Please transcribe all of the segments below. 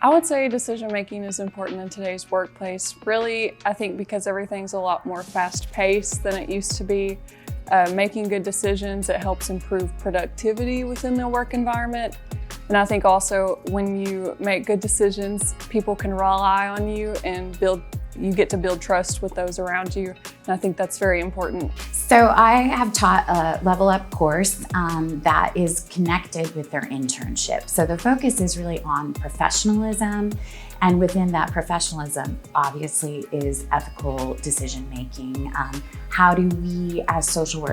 I would say decision making is important in today's workplace. Really, I think because everything's a lot more fast paced than it used to be. Making good decisions, it helps improve productivity within the work environment. And I think also when you make good decisions, people can rely on you and you get to build trust with those around you. And I think that's very important. So I have taught a Level Up course that is connected with their internship. So the focus is really on professionalism. And within that professionalism, obviously, is ethical decision-making. How do we as social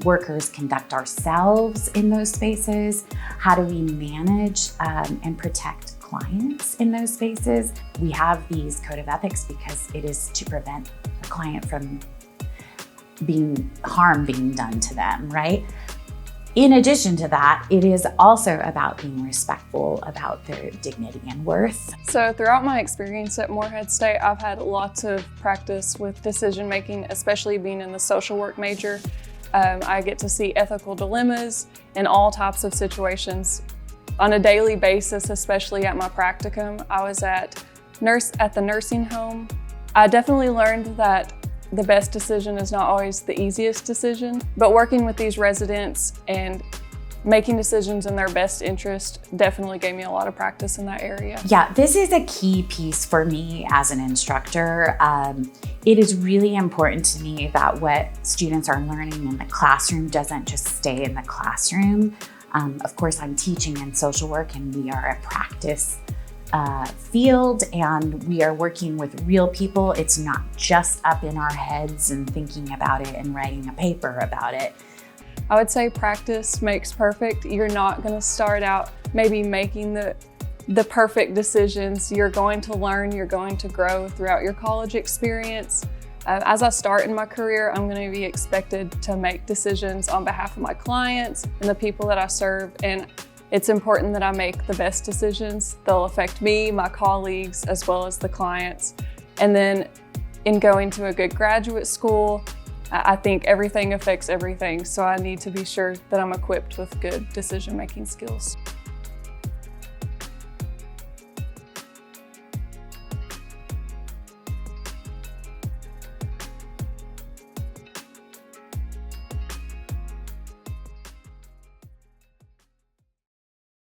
workers conduct ourselves in those spaces? How do we manage and protect clients in those spaces? We have these code of ethics because it is to prevent a client from harm being done to them, right? In addition to that, it is also about being respectful about their dignity and worth. So throughout my experience at Morehead State, I've had lots of practice with decision making, especially being in the social work major. I get to see ethical dilemmas in all types of situations on a daily basis, especially at my practicum. I was at the nursing home. I definitely learned that the best decision is not always the easiest decision, but working with these residents and making decisions in their best interest definitely gave me a lot of practice in that area. Yeah, this is a key piece for me as an instructor. It is really important to me that what students are learning in the classroom doesn't just stay in the classroom. Of course, I'm teaching in social work and we are a practice field and we are working with real people. It's not just up in our heads and thinking about it and writing a paper about it. I would say practice makes perfect. You're not going to start out maybe making the perfect decisions. You're going to learn, you're going to grow throughout your college experience. As I start in my career, I'm going to be expected to make decisions on behalf of my clients and the people that I serve. And it's important that I make the best decisions. They'll affect me, my colleagues, as well as the clients. And then in going to a good graduate school, I think everything affects everything. So I need to be sure that I'm equipped with good decision-making skills.